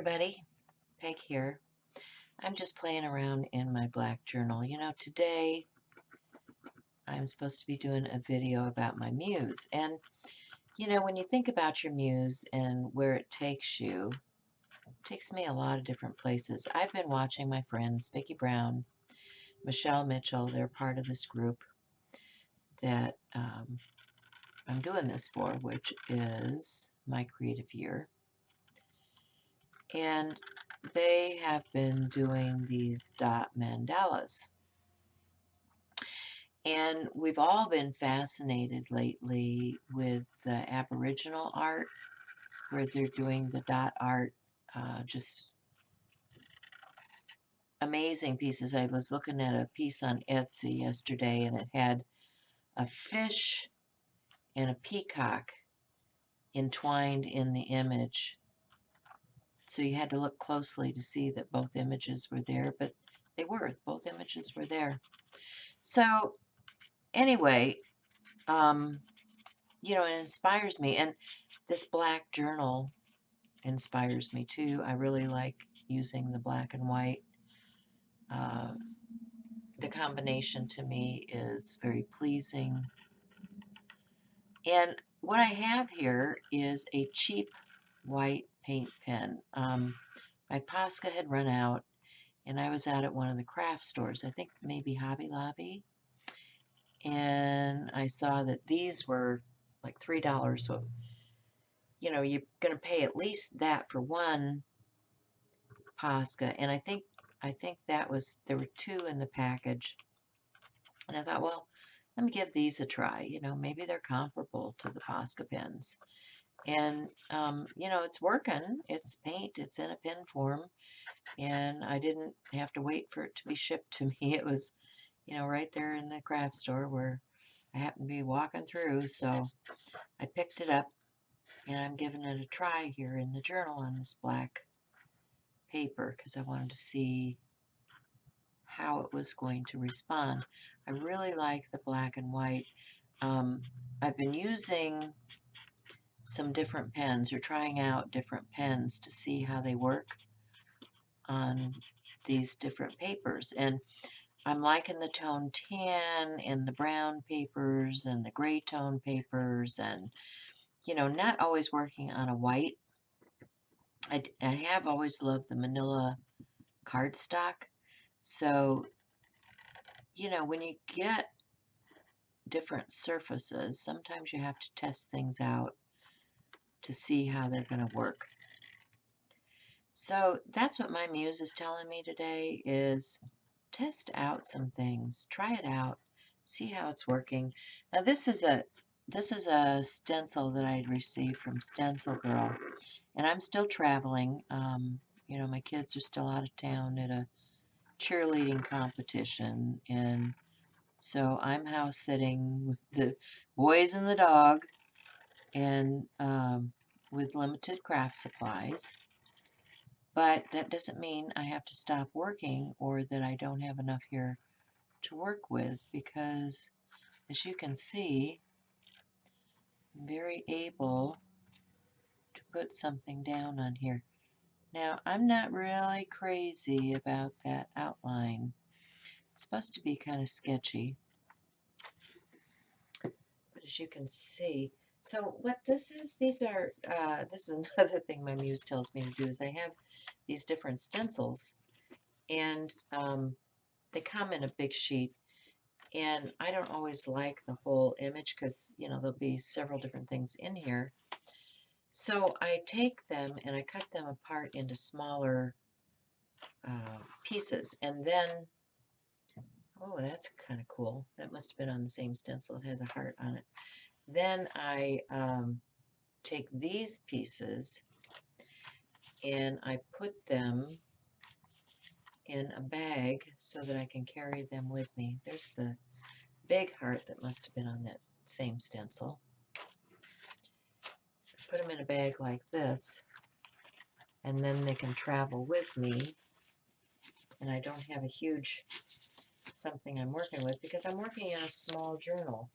everybody, Peg here. I'm just playing around in my black journal. You know, today I'm supposed to be doing a video about my Muse. And, you know, when you think about your Muse and where it takes you, it takes me a lot of different places. I've been watching my friends, Vicki Brown, Michelle Mitchell. They're part of this group that I'm doing this for, which is my creative year. And they have been doing these dot mandalas. And we've all been fascinated lately with the Aboriginal art, where they're doing the dot art, just amazing pieces. I was looking at a piece on Etsy yesterday, and it had a fish and a peacock entwined in the image. So you had to look closely to see that both images were there, but they were. Both images were there. So anyway, you know, it inspires me. And this black journal inspires me too. I really like using the black and white. The combination to me is very pleasing. And what I have here is a cheap white paint pen. My Posca had run out, and I was out at one of the craft stores, I think maybe Hobby Lobby, and I saw that these were like $3. So, you know, you're going to pay at least that for one Posca, and I think that was, there were two in the package, and I thought, well, let me give these a try. You know, maybe they're comparable to the Posca pens, and you know, it's working. It's paint. It's in a pen form, and I didn't have to wait for it to be shipped to me. It was, you know, right there in the craft store where I happened to be walking through, so I picked it up, and I'm giving it a try here in the journal on this black paper because I wanted to see how it was going to respond. I really like the black and white. I've been using some different pens or trying out different pens to see how they work on these different papers, and I'm liking the tone tan and the brown papers and the gray tone papers, and you know, not always working on a white. I have always loved the manila cardstock. So, you know, when you get different surfaces, sometimes you have to test things out to see how they're going to work. So that's what my Muse is telling me today, is test out some things, try it out, see how it's working. Now this is a stencil that I received from Stencil Girl, and I'm still traveling. You know, my kids are still out of town at a cheerleading competition, and so I'm house sitting with the boys and the dog, and with limited craft supplies. But that doesn't mean I have to stop working or that I don't have enough here to work with, because as you can see, I'm very able to put something down on here. Now, I'm not really crazy about that outline. It's supposed to be kind of sketchy, but as you can see, so what this is, this is another thing my Muse tells me to do, is I have these different stencils, and they come in a big sheet, and I don't always like the whole image because, you know, there'll be several different things in here. So I take them and I cut them apart into smaller pieces, and then, oh, that's kind of cool. That must have been on the same stencil. It has a heart on it. Then I take these pieces and I put them in a bag so that I can carry them with me. There's the big heart that must have been on that same stencil. Put them in a bag like this, and then they can travel with me, and I don't have a huge something I'm working with because I'm working in a small journal,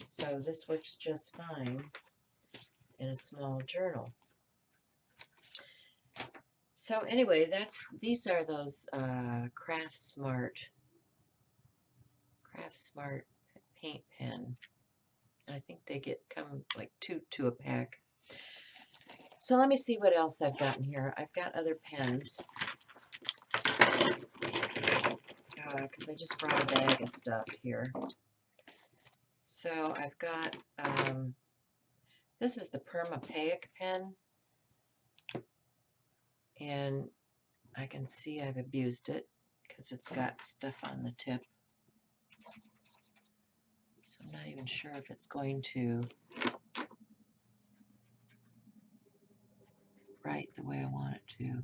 so this works just fine in a small journal. So anyway, these are those Craft Smart paint pen. I think they come like two a pack. So let me see what else I've got in here. I've got other pens because I just brought a bag of stuff here. So I've got this is the Permapaic pen, and I can see I've abused it because it's got stuff on the tip. So I'm not even sure if it's going to write the way I want it to.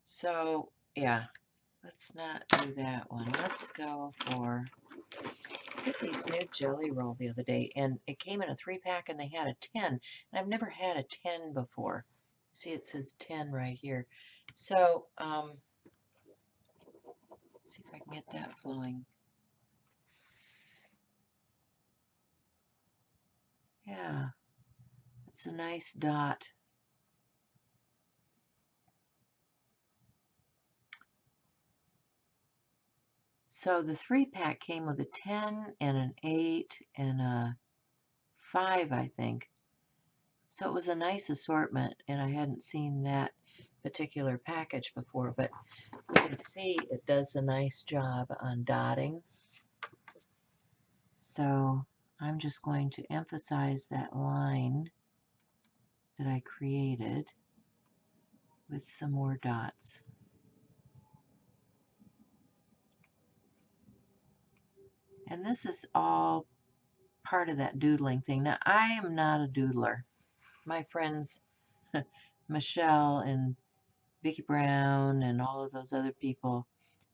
So yeah, let's not do that one. Let's go for, I got these new Jelly Roll the other day, and it came in a 3-pack, and they had a 10, and I've never had a 10 before. See, it says 10 right here. So, see if I can get that flowing. Yeah, it's a nice dot. So the 3-pack came with a 10 and an 8 and a 5, I think. So it was a nice assortment, and I hadn't seen that particular package before, but you can see it does a nice job on dotting. So I'm just going to emphasize that line that I created with some more dots. And this is all part of that doodling thing. Now, I am not a doodler. My friends, Michelle and Vicki Brown and all of those other people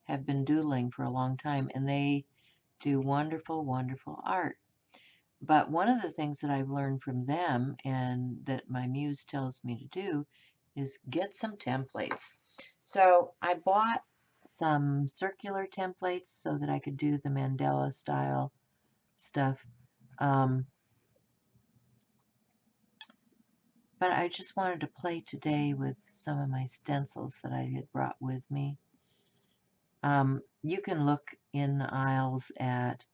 have been doodling for a long time, and they do wonderful, wonderful art. But one of the things that I've learned from them and that my muse tells me to do is get some templates. So I bought some circular templates so that I could do the Mandela style stuff. But I just wanted to play today with some of my stencils that I had brought with me. You can look in the aisles at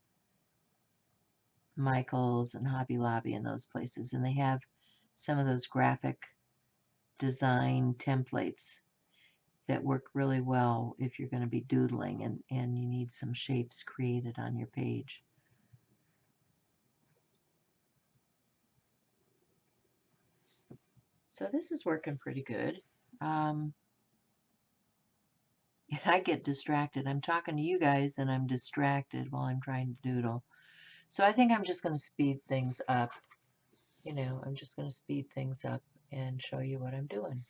Michael's and Hobby Lobby and those places, and they have some of those graphic design templates that work really well if you're going to be doodling and you need some shapes created on your page. So this is working pretty good. And I get distracted. I'm talking to you guys and I'm distracted while I'm trying to doodle. So I think I'm just going to speed things up. I'm just going to speed things up and show you what I'm doing.